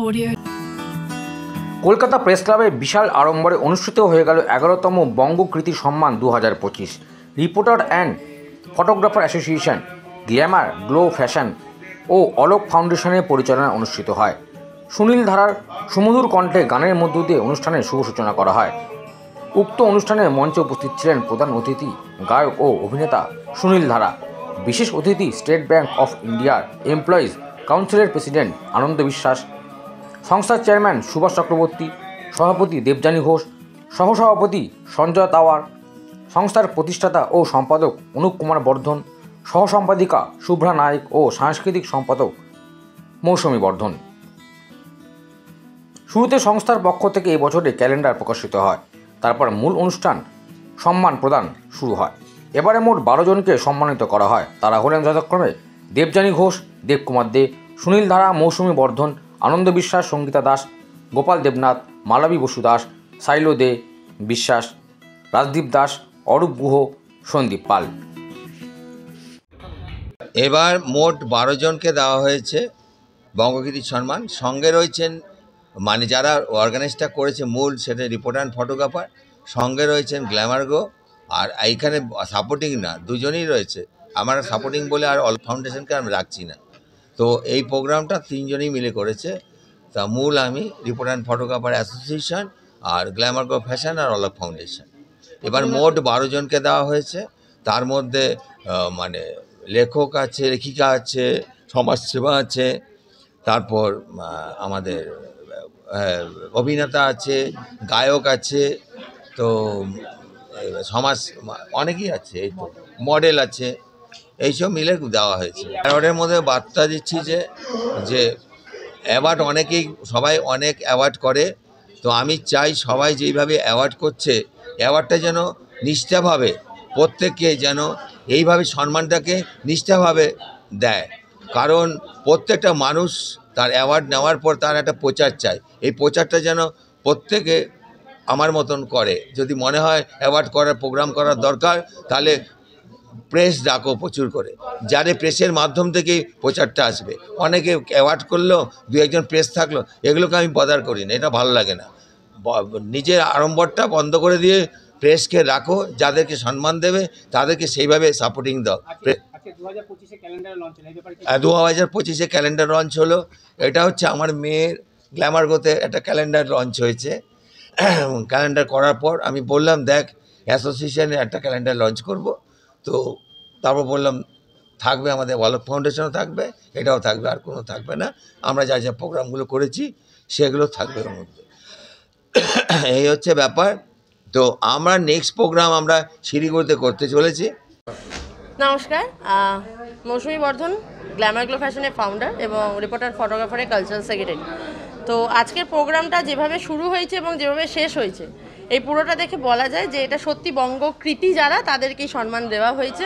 Audio. Kolkata press ক্লাবে বিশাল আড়ম্বরে অনুষ্ঠিত হয়ে গেল 11তম বঙ্গকৃতি সম্মান 2025। Reporter and photographer association, glamour glow fashion ও অলোক ফাউন্ডেশনের পরিচালনায় অনুষ্ঠিত হয়। সুনীল ধারার সুমধুর কণ্ঠে গানের মধ্য দিয়ে অনুষ্ঠানের শুভ সূচনা করা হয়। উক্ত অনুষ্ঠানে মঞ্চে উপস্থিত ছিলেন প্রধান অতিথি গায়ক ও অভিনেতা সুনীল ধারা, বিশেষ অতিথি স্টেট ব্যাংক অফ ইন্ডিয়ার এমপ্লয়িজ কাউন্সিলের প্রেসিডেন্ট আনন্দ বিশ্বাস, সংস্থার চেয়ারম্যান সুভাষ চক্রবর্তী, সভাপতি দেবযানী ঘোষ, সহসভাপতি সঞ্জয় তাওয়ার, সংস্থার প্রতিষ্ঠাতা ও সম্পাদক অনুপ কুমার বর্ধন, সহসম্পাদিকা শুভ্রা নায়েক ও সাংস্কৃতিক সম্পাদক মৌসুমী বর্ধন। শুরুতে সংস্থার পক্ষ থেকে এই বছরে ক্যালেন্ডার প্রকাশিত হয়, তারপর মূল অনুষ্ঠান সম্মান প্রদান শুরু হয়। এবারে মোট 12 জনকে সম্মানিত করা হয়। তারা হলেন যথাক্রমে দেবযানী ঘোষ, দেবকুমার দে, সুনীল ধারা, মৌসুমী বর্ধন, আনন্দ বিশ্বাস, সঙ্গীতা দাস, গোপাল দেবনাথ, মালাবী বসু দাস, সাইলো দে বিশ্বাস, রাজদীপ দাস, অরূপ গুহ, সন্দীপ পাল। এবার মোট 12 জনকে দেওয়া হয়েছে বঙ্গকৃতি সম্মান। সঙ্গে রয়েছেন মানে যারা অর্গানাইজটা করেছে মূল, সেটা রিপোর্টার অ্যান্ড ফটোগ্রাফার, সঙ্গে রয়েছেন গ্ল্যামার গো, আর এইখানে সাপোর্টিং না দুজনই রয়েছে। আমার সাপোর্টিং বলে আর অল ফাউন্ডেশনকে আমি রাখছি না। তো এই প্রোগ্রামটা 3 জনই মিলে করেছে। তা মূল আমি রিপোর্টার অ্যান্ড ফটোগ্রাফার অ্যাসোসিয়েশন আর গ্ল্যামার গো ফ্যাশন আর অলোক ফাউন্ডেশন। এবার মোট 12 জনকে দেওয়া হয়েছে। তার মধ্যে মানে লেখক আছে, লেখিকা আছে, সমাজসেবা আছে, তারপর আমাদের অভিনেতা আছে, গায়ক আছে, তো সমাজ অনেকেই আছে, এই তো মডেল আছে, এইসব মিলে দেওয়া হয়েছে। অ্যাওয়ার্ডের মধ্যে বার্তা দিচ্ছি যে অ্যাওয়ার্ড অনেকেই, সবাই অনেক অ্যাওয়ার্ড করে, তো আমি চাই সবাই যেইভাবে অ্যাওয়ার্ড করছে, অ্যাওয়ার্ডটা যেন নিষ্ঠাভাবে প্রত্যেককে যেন এইভাবে সম্মানটাকে নিষ্ঠাভাবে দেয়। কারণ প্রত্যেকটা মানুষ তার অ্যাওয়ার্ড নেওয়ার পর তার একটা প্রচার চায়। এই প্রচারটা যেন প্রত্যেকে আমার মতন করে। যদি মনে হয় অ্যাওয়ার্ড করার প্রোগ্রাম করার দরকার, তাহলে প্রেস ডাকো প্রচুর করে, যারে প্রেসের মাধ্যম থেকেই প্রচারটা আসবে। অনেকে অ্যাওয়ার্ড করলো, 2-1 প্রেস থাকলো, এগুলোকে আমি বদার করি না, এটা ভালো লাগে না। নিজের আড়ম্বরটা বন্ধ করে দিয়ে প্রেসকে রাখো, যাদেরকে সম্মান দেবে তাদেরকে সেইভাবে সাপোর্টিং দাও। 2025-এ ক্যালেন্ডার লঞ্চ হলো। এটা হচ্ছে আমার মেয়ের গ্ল্যামার গোতে একটা ক্যালেন্ডার লঞ্চ হয়েছে। ক্যালেন্ডার করার পর আমি বললাম, দেখ অ্যাসোসিয়েশনে একটা ক্যালেন্ডার লঞ্চ করব। তো তারপর বললাম থাকবে আমাদের অলোক ফাউন্ডেশনও থাকবে, এটাও থাকবে, আর কোনো থাকবে না। আমরা যা যা প্রোগ্রামগুলো করেছি সেগুলো থাকবে ওর মধ্যে। এই হচ্ছে ব্যাপার। তো আমরা নেক্সট প্রোগ্রাম আমরা শিলিগুড়িতে করতে চলেছি। নমস্কার, মৌসুমী বর্ধন, গ্ল্যামার গ্লো ফ্যাশনের ফাউন্ডার এবং রিপোর্টার ফটোগ্রাফারের কালচারাল সেক্রেটারি। তো আজকের প্রোগ্রামটা যেভাবে শুরু হয়েছে এবং যেভাবে শেষ হয়েছে, এই পুরোটা দেখে বলা যায় যে এটা সত্যি বঙ্গকৃতি যারা, তাদেরকেই সম্মান দেওয়া হয়েছে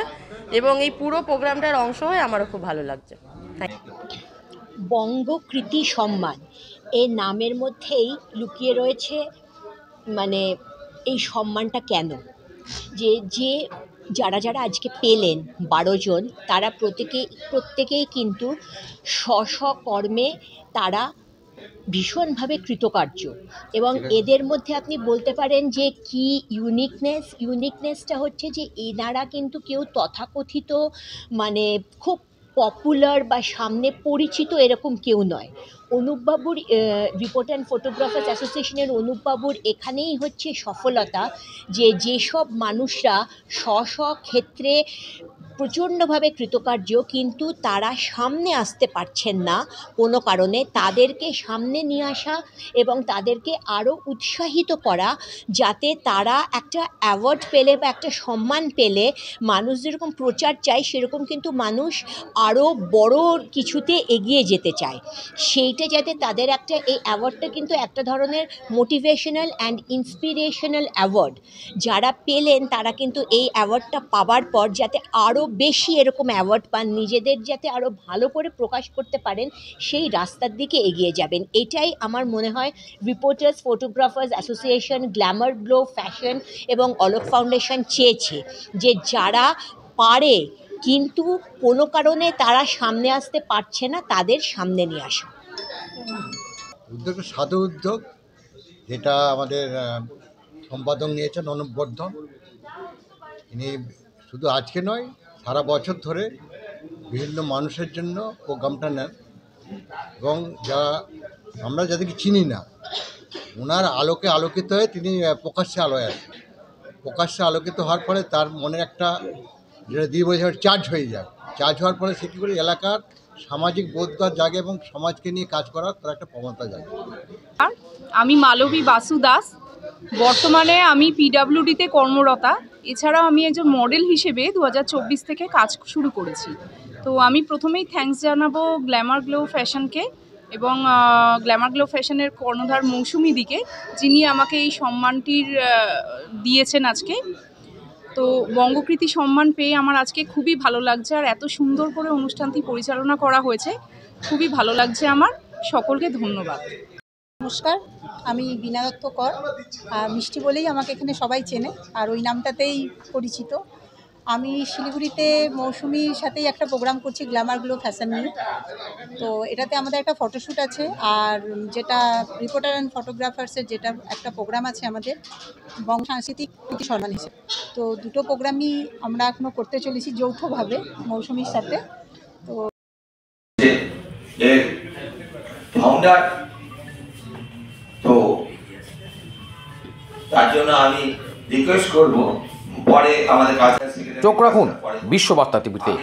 এবং এই পুরো প্রোগ্রামটার অংশ হয়ে আমারও খুব ভালো লাগছে। বঙ্গকৃতি সম্মান এর নামের মধ্যেই লুকিয়ে রয়েছে মানে এই সম্মানটা কেন, যে যারা যারা আজকে পেলেন 12 জন, তারা প্রত্যেকেই কিন্তু স্ব কর্মে তারা ভীষণভাবে কৃতকার্য। এবং এদের মধ্যে আপনি বলতে পারেন যে কি ইউনিকনেসটা হচ্ছে যে এনারা কিন্তু কেউ তথাকথিত মানে খুব পপুলার বা সামনে পরিচিত এরকম কেউ নয়। অনুপবাবুর রিপোর্টার অ্যান্ড ফটোগ্রাফার্স অ্যাসোসিয়েশনের অনুপবাবুর এখানেই হচ্ছে সফলতা, যেসব মানুষরা স্ব ক্ষেত্রে প্রচণ্ডভাবে কৃতকার্য কিন্তু তারা সামনে আসতে পারছেন না কোনো কারণে, তাদেরকে সামনে নিয়ে আসা এবং তাদেরকে আরও উৎসাহিত করা, যাতে তারা একটা অ্যাওয়ার্ড পেলে বা একটা সম্মান পেলে মানুষ যেরকম প্রচার চায় সেরকম কিন্তু মানুষ আরও বড় কিছুতে এগিয়ে যেতে চায়। সেইটা যাতে তাদের একটা, এই অ্যাওয়ার্ডটা কিন্তু একটা ধরনের মোটিভেশনাল অ্যান্ড ইন্সপিরেশনাল অ্যাওয়ার্ড। যারা পেলেন তারা কিন্তু এই অ্যাওয়ার্ডটা পাওয়ার পর যাতে আরও বেশি এরকম অ্যাওয়ার্ড পান, নিজেদের যাতে আরও ভালো করে প্রকাশ করতে পারেন, সেই রাস্তার দিকে এগিয়ে যাবেন। এটাই আমার মনে হয় reporters photographers association, glamour glow fashion এবং অলোক ফাউন্ডেশন চেয়েছে, যে যারা পারে কিন্তু কোনো কারণে তারা সামনে আসতে পারছে না, তাদের সামনে নিয়ে আসা। উদ্যোগটা সাধু উদ্যোগ, যেটা আমাদের সম্পাদক নিয়েছেন অনুপ বর্ধন। ইনি শুধু আজকে নয়, সারা বছর ধরে বিভিন্ন মানুষের জন্য প্রোগ্রামটা নেন, এবং আমরা যাদেরকে চিনি না, ওনার আলোকে আলোকিত হয়ে তিনি প্রকাশ্যে আলোয় আসেন। প্রকাশ্যে আলোকিত হওয়ার পরে তার মনে একটা, যেটা দিয়ে বোঝা, চার্জ হয়ে যায়। চার্জ হওয়ার পরে সে কী করে এলাকার সামাজিক বোধটা জাগে এবং সমাজকে নিয়ে কাজ করার তার একটা ক্ষমতা জাগে। আমি মালবী বাসু দাস, বর্তমানে আমি পিডাব্লিউডিতে কর্মরতা। এছাড়াও আমি একজন মডেল হিসেবে 2024 থেকে কাজ শুরু করেছি। তো আমি প্রথমেই থ্যাঙ্কস জানাবো গ্ল্যামার গ্লো ফ্যাশনকে এবং গ্ল্যামার গ্লো ফ্যাশনের কর্ণধার মৌসুমীদিকে, যিনি আমাকে এই সম্মানটির দিয়েছেন আজকে। তো বঙ্গকৃতি সম্মান পেয়ে আমার আজকে খুবই ভালো লাগছে, আর এত সুন্দর করে অনুষ্ঠানটি পরিচালনা করা হয়েছে, খুবই ভালো লাগছে আমার। সকলকে ধন্যবাদ। নমস্কার, আমি বীণা দত্ত কর। মিষ্টি বলেই আমাকে এখানে সবাই চেনে, আর ওই নামটাতেই পরিচিত। আমি শিলিগুড়িতে মৌসুমীর সাথেই একটা প্রোগ্রাম করছি, গ্ল্যামার গ্লো ফ্যাশন নিয়ে। তো এটাতে আমাদের একটা ফটোশ্যুট আছে, আর যেটা রিপোর্টার অ্যান্ড ফটোগ্রাফার্সের যেটা একটা প্রোগ্রাম আছে আমাদের বঙ্গ সাংস্কৃতিক কৃতি সম্মান হিসেবে। তো দুটো প্রোগ্রামই আমরা এখনও করতে চলেছি যৌথভাবে মৌসুমীর সাথে। তো ফাউন্ডার, তো তার জন্য আমি রিকোয়েস্ট করব পরে আমাদের কাছে চোখ রাখুন বিশ্ববার্তা টিভিতে,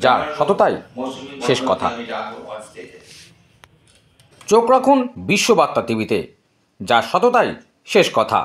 যার সততাই শেষ কথা। চোখ রাখুন বিশ্ববার্তা টিভিতে, যার সততাই শেষ কথা।